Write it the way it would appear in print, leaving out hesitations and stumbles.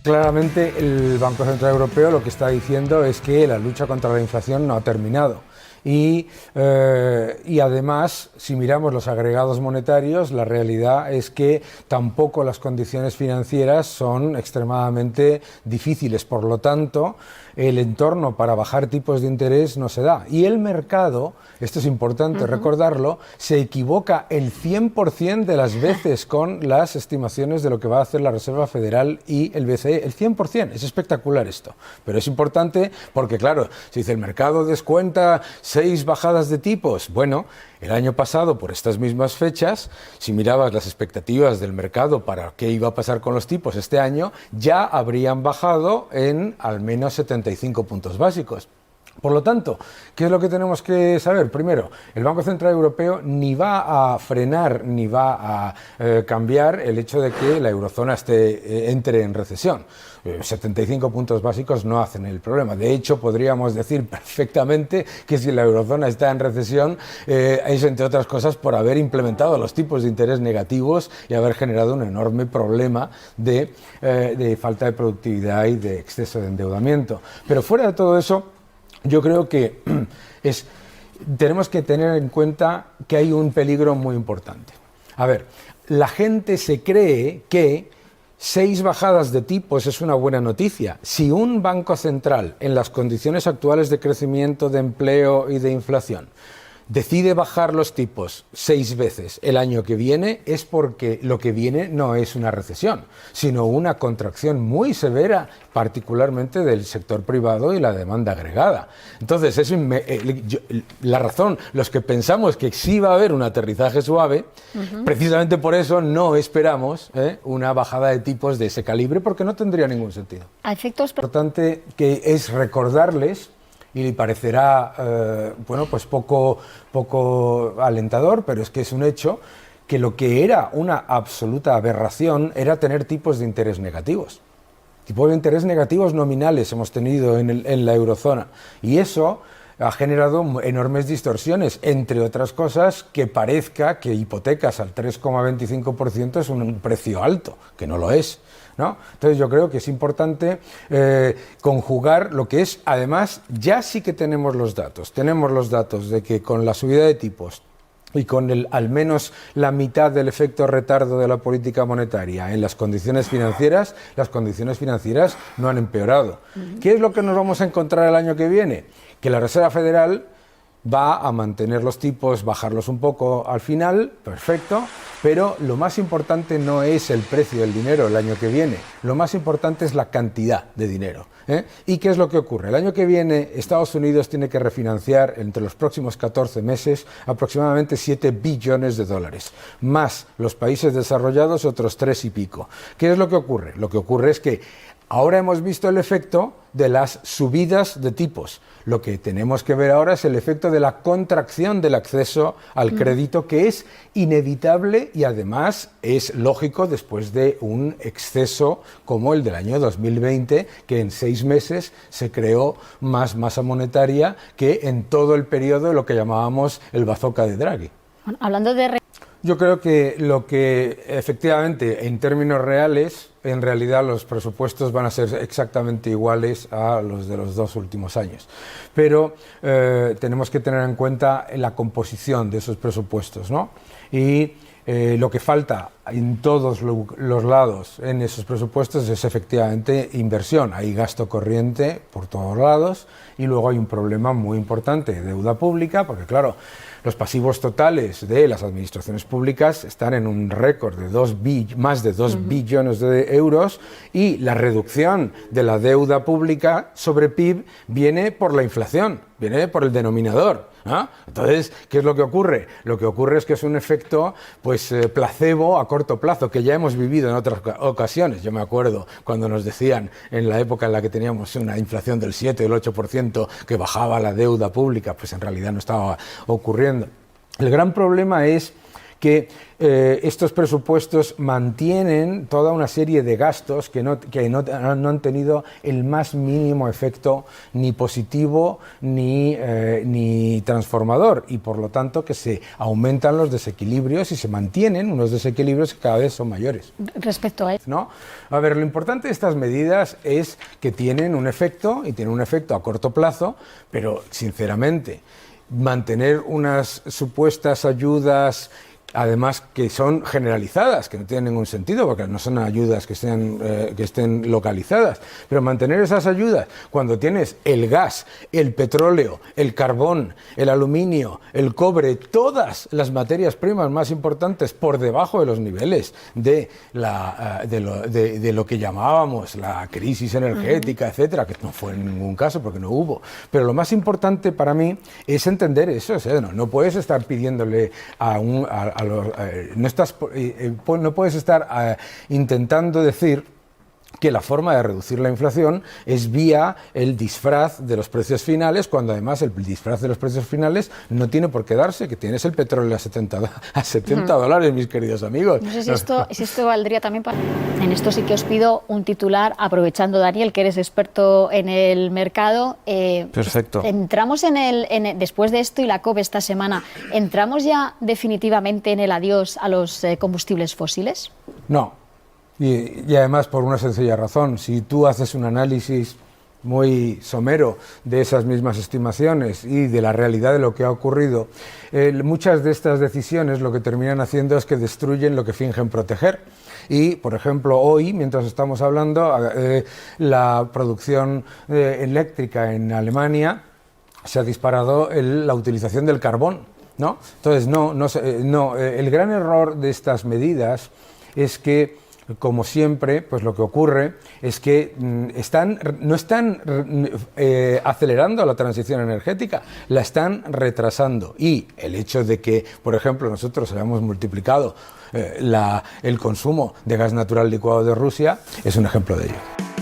Claramente el Banco Central Europeo lo que está diciendo es que la lucha contra la inflación no ha terminado. Y además, si miramos los agregados monetarios, la realidad es que tampoco las condiciones financieras son extremadamente difíciles. Por lo tanto, el entorno para bajar tipos de interés no se da. Y el mercado, esto es importante recordarlo, se equivoca el 100% de las veces con las estimaciones de lo que va a hacer la Reserva Federal y el BCE. El 100%. Es espectacular esto. Pero es importante porque, claro, si dice el mercado descuenta 6 bajadas de tipos. Bueno, el año pasado, por estas mismas fechas, si mirabas las expectativas del mercado para qué iba a pasar con los tipos este año, ya habrían bajado en al menos 75 puntos básicos. Por lo tanto, ¿qué es lo que tenemos que saber? Primero, el Banco Central Europeo ni va a frenar ni va a cambiar el hecho de que la eurozona entre en recesión. 75 puntos básicos no hacen el problema. De hecho, podríamos decir perfectamente que si la eurozona está en recesión es, entre otras cosas, por haber implementado los tipos de interés negativos y haber generado un enorme problema de falta de productividad y de exceso de endeudamiento. Pero fuera de todo eso, yo creo que tenemos que tener en cuenta que hay un peligro muy importante. A ver, la gente se cree que 6 bajadas de tipos es una buena noticia. Si un banco central, en las condiciones actuales de crecimiento, de empleo y de inflación, decide bajar los tipos 6 veces el año que viene, es porque lo que viene no es una recesión, sino una contracción muy severa, particularmente del sector privado y la demanda agregada. Entonces, la razón, los que pensamos que sí va a haber un aterrizaje suave, precisamente por eso no esperamos una bajada de tipos de ese calibre, porque no tendría ningún sentido. A efectos... Importante que es recordarles, y le parecerá pues poco alentador, pero es que es un hecho, que lo que era una absoluta aberración era tener tipos de interés negativos. Tipos de interés negativos nominales hemos tenido en la eurozona, y eso ha generado enormes distorsiones, entre otras cosas, que parezca que hipotecas al 3,25% es un precio alto, que no lo es, ¿no? Entonces yo creo que es importante conjugar lo que es, además, ya sí que tenemos los datos de que con la subida de tipos y con al menos la mitad del efecto retardo de la política monetaria en las condiciones financieras no han empeorado. ¿Qué es lo que nos vamos a encontrar el año que viene? Que la Reserva Federal va a mantener los tipos, bajarlos un poco al final, perfecto, pero lo más importante no es el precio del dinero el año que viene, lo más importante es la cantidad de dinero. ¿Y qué es lo que ocurre? El año que viene Estados Unidos tiene que refinanciar entre los próximos 14 meses aproximadamente 7 billones de dólares, más los países desarrollados otros 3 y pico. ¿Qué es lo que ocurre? Lo que ocurre es que ahora hemos visto el efecto de las subidas de tipos. Lo que tenemos que ver ahora es el efecto de la contracción del acceso al crédito, que es inevitable y además es lógico después de un exceso como el del año 2020, que en 6 meses se creó más masa monetaria que en todo el periodo de lo que llamábamos el bazooka de Draghi. Bueno, hablando de... Yo creo que lo que efectivamente en términos reales, en realidad los presupuestos van a ser exactamente iguales a los de los 2 últimos años. Pero tenemos que tener en cuenta la composición de esos presupuestos, ¿no? Y lo que falta en todos los lados en esos presupuestos es efectivamente inversión. Hay gasto corriente por todos lados y luego hay un problema muy importante de deuda pública, porque claro, los pasivos totales de las administraciones públicas están en un récord de más de 2 billones de euros y la reducción de la deuda pública sobre PIB viene por la inflación, viene por el denominador, ¿no? Entonces, ¿qué es lo que ocurre? Lo que ocurre es que es un efecto placebo a corto plazo, que ya hemos vivido en otras ocasiones. Yo me acuerdo cuando nos decían en la época en la que teníamos una inflación del 7 o el 8% que bajaba la deuda pública, pues en realidad no estaba ocurriendo. El gran problema es que estos presupuestos mantienen toda una serie de gastos que no han tenido el más mínimo efecto ni positivo ni transformador, y por lo tanto que se aumentan los desequilibrios y se mantienen unos desequilibrios que cada vez son mayores. Respecto a eso, ¿No? A ver, lo importante de estas medidas es que tienen un efecto, y tienen un efecto a corto plazo, pero sinceramente mantener unas supuestas ayudas, además que son generalizadas, que no tienen ningún sentido, porque no son ayudas que estén localizadas, pero mantener esas ayudas cuando tienes el gas, el petróleo, el carbón, el aluminio, el cobre, todas las materias primas más importantes por debajo de los niveles de lo que llamábamos la crisis energética, etcétera, que no fue en ningún caso porque no hubo. Pero lo más importante para mí es entender eso, o sea, no puedes estar pidiéndole no puedes estar intentando decir que la forma de reducir la inflación es vía el disfraz de los precios finales, cuando además el disfraz de los precios finales no tiene por qué darse, que tienes el petróleo a 70 dólares, mis queridos amigos. No sé si esto valdría también para... En esto sí que os pido un titular, aprovechando, Daniel, que eres experto en el mercado. Perfecto. Entramos después de esto y la COP esta semana, ¿entramos ya definitivamente en el adiós a los combustibles fósiles? No. Y además por una sencilla razón, si tú haces un análisis muy somero de esas mismas estimaciones y de la realidad de lo que ha ocurrido, muchas de estas decisiones lo que terminan haciendo es que destruyen lo que fingen proteger. Y, por ejemplo, hoy, mientras estamos hablando, la producción eléctrica en Alemania se ha disparado la utilización del carbón, ¿no? Entonces, el gran error de estas medidas es que, como siempre, pues lo que ocurre es que no están acelerando la transición energética, la están retrasando. Y el hecho de que, por ejemplo, nosotros hayamos multiplicado el consumo de gas natural licuado de Rusia es un ejemplo de ello.